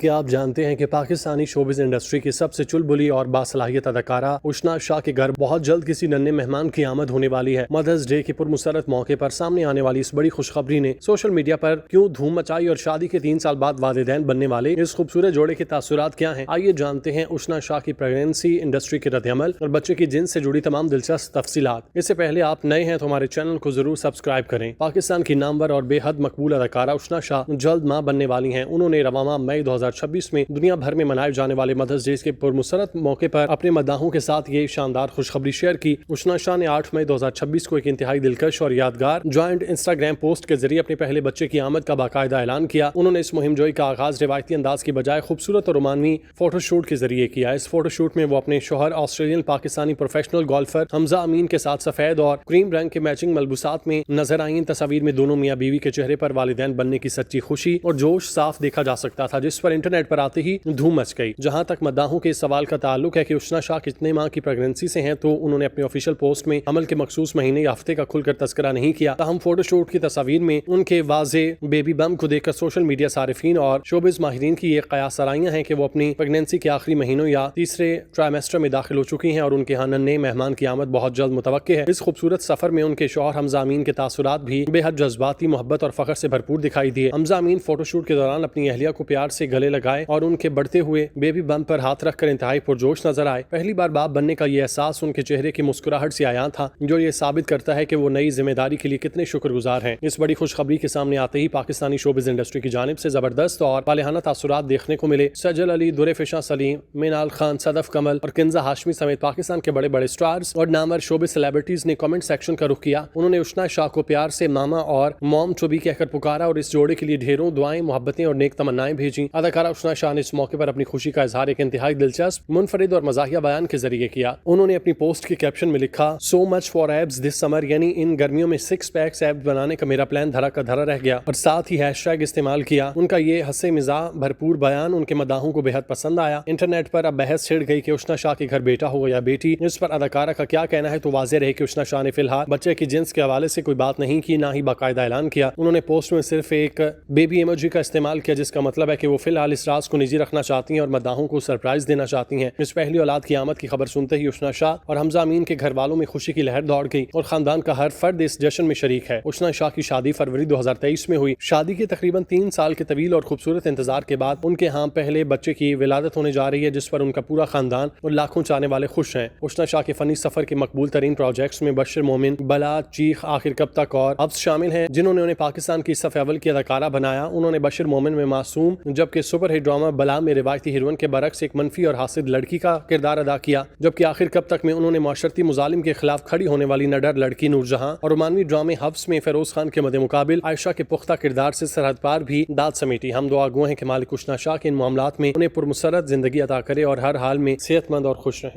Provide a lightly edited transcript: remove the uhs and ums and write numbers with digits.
क्या आप जानते हैं कि पाकिस्तानी शोबिज़ इंडस्ट्री की सबसे चुलबुली और बासलाहियत अदाकारा उशना शाह के घर बहुत जल्द किसी नन्हे मेहमान की आमद होने वाली है। मदर्स डे के पुरमुसरत मौके पर सामने आने वाली इस बड़ी खुशखबरी ने सोशल मीडिया पर क्यों धूम मचाई और शादी के 3 साल बाद वालिदैन बनने वाले इस खूबसूरत जोड़े के तासुरात क्या हैं? आइए जानते हैं उशना शाह की प्रेगनेंसी, इंडस्ट्री के रद्द-ए-अमल और बच्चे की जिन्स से जुड़ी तमाम दिलचस्प तफसीलात। इससे पहले आप नए हैं तो हमारे चैनल को जरूर सब्सक्राइब करें। पाकिस्तान की नामवर और बेहद मकबूल अदाकारा उशना शाह जल्द मां बनने वाली हैं। उन्होंने रवां मई 2026 में दुनिया भर में मनाए जाने वाले मदर्स डे के पुरमुसरत मौके पर अपने मद्दाहों के साथ ये शानदार खुशखबरी शेयर की। उशना शाह ने 8 मई 2026 को एक इंतहाई दिलकश और यादगार ज्वाइंट इंस्टाग्राम पोस्ट के जरिए अपने पहले बच्चे की आमद का बाकायदा ऐलान किया। उन्होंने इस मुहिम-जोई का आगाज रिवायती अंदाज की बजाय खूबसूरत और रोमानवी फोटोशूट के जरिए किया। इस फोटोशूट में वो अपने शोहर Australian Pakistani professional golfer Hamza Amin के साथ सफेद और क्रीम रंग के मैचिंग मलबूसात में नजर आई। तस्वीर में दोनों मियां बीवी के चेहरे पर वालिदैन बनने की सच्ची खुशी और जोश साफ देखा जा सकता था, जिस पर इंटरनेट पर आते ही धूम मच गई। जहां तक मद्दाहों के इस सवाल का ताल्लुक है कि उशना शाह कितने माह की प्रेगनेंसी से हैं, तो उन्होंने अपने ऑफिशियल पोस्ट में अमल के मखसूस महीने या हफ्ते का खुलकर तस्करा नहीं किया। ताहम फोटोशूट की तस्वीर में उनके वाजे बेबी बम को देखकर सोशल मीडिया सारिफीन और शोबिज माहिरीन की ये कयास आराइयां हैं कि वो अपनी प्रेगनेंसी के आखिरी महीनों या तीसरे ट्राइमेस्टर में दाखिल हो चुकी हैं और उनके यहाँ नन्हे मेहमान की आमद बहुत जल्द मुतवक्के है। इस खूबसूरत सफर में उनके शौहर हमजा अमीन के तासुरात भी बेहद जज्बाती, मोहब्बत और फख्र से भरपूर दिखाई दिए। हमजा अमीन फोटोशूट के दौरान अपनी अहलिया को प्यार से गले लगाए और उनके बढ़ते हुए बेबी बम पर हाथ रखकर इंतहाई पुरजोश नजर आए। पहली बार बाप बनने का ये एहसास उनके चेहरे की मुस्कुराहट से आया था, जो ये साबित करता है कि वो नई जिम्मेदारी के लिए कितने शुक्रगुजार हैं। इस बड़ी खुशखबरी के सामने आते ही पाकिस्तानी शोबिज इंडस्ट्री की जानिब से जबरदस्त और वालिहाना तासुरात देखने को मिले। सजल अली, दुरेफिशा सलीम, मिनाल खान, सदफ कमल और किंजा हाशमी समेत पाकिस्तान के बड़े बड़े स्टार्स और नामवर शोबिज सेलिब्रिटीज ने कमेंट सेक्शन का रुख किया। उन्होंने उशना शाह को प्यार से मामा और मॉम टू बी कहकर पुकारा और इस जोड़े के लिए ढेरों दुआएं, मोहब्बतें और नेक तमन्नाएं भेजी। अदाकारा उशना शाह ने इस मौके पर अपनी खुशी का इजहार एक इंतहाई दिलचस्प, मुनफरिद और मज़ाहिया बयान के जरिए किया। उन्होंने अपनी पोस्ट के कैप्शन में लिखा, so much for abs this summer, यानी इन गर्मियों में 6 पैक्स एब्स बनाने का मेरा प्लान धरा का धरा रह गया, और साथ ही हैशटैग इस्तेमाल किया। उनका ये हंसे मिजाज भरपूर बयान उनके मदाहों को बेहद पसंद आया। इंटरनेट पर अब बहस छिड़ गई कि उशना शाह के घर बेटा हो या बेटी। इस पर अदाकारा का क्या कहना है, तो वाज़ेह रहे कि उशना शाह ने फिलहाल बच्चे की जिन्स के हवाले से कोई बात नहीं की, ना ही बाकायदा ऐलान किया। उन्होंने पोस्ट में सिर्फ एक बेबी इमोजी का इस्तेमाल किया, जिसका मतलब है कि वो फिलहाल इस राज को निजी रखना चाहती हैं और मदाहों को सरप्राइज देना चाहती हैं। इस पहली औलाद की आमद की खबर सुनते ही उशना शाह और हमजा अमीन के घर वालों में खुशी की लहर दौड़ गई और खानदान का हर फर्द इस जश्न में शरीक है। उशना शाह की शादी फरवरी 2023 में हुई। शादी के तकरीबन 3 साल के तवील और खूबसूरत इंतजार के बाद उनके यहाँ पहले बच्चे की विलादत होने जा रही है, जिस पर उनका पूरा खानदान और लाखों चाहने वाले खुश हैं। उशना शाह के फनी सफर के मकबूल तरीन प्रोजेक्ट्स में बशीर मोमिन, बला, चीख, आखिर कब तक और अब्स शामिल हैं, जिन्होंने उन्हें पाकिस्तान की सफ़ अव्वल की अदाकारा बनाया। उन्होंने बशीर मोमिन में मासूम, जबकि सुपर हिट ड्रामा बला में रिवायती हीरोइन के बरक्स एक मनफी और हासिद लड़की का किरदार अदा किया, जबकि आखिर कब तक में उन्होंने माशरती मुजालिम के खिलाफ खड़ी होने वाली नडर लड़की नूरजहां और रोमानवी ड्रामे हफ्स में फिरोज खान के मद्दे मुकाबिल आयशा के पुख्ता किरदार से सरहद पार भी दाद समेटी। हम दुआ गो हैं कि मालिक उशना शाह के इन मामलात में उन्हें पुरमुसरत जिंदगी अता करे और हर हाल में सेहतमंद और खुश रहें।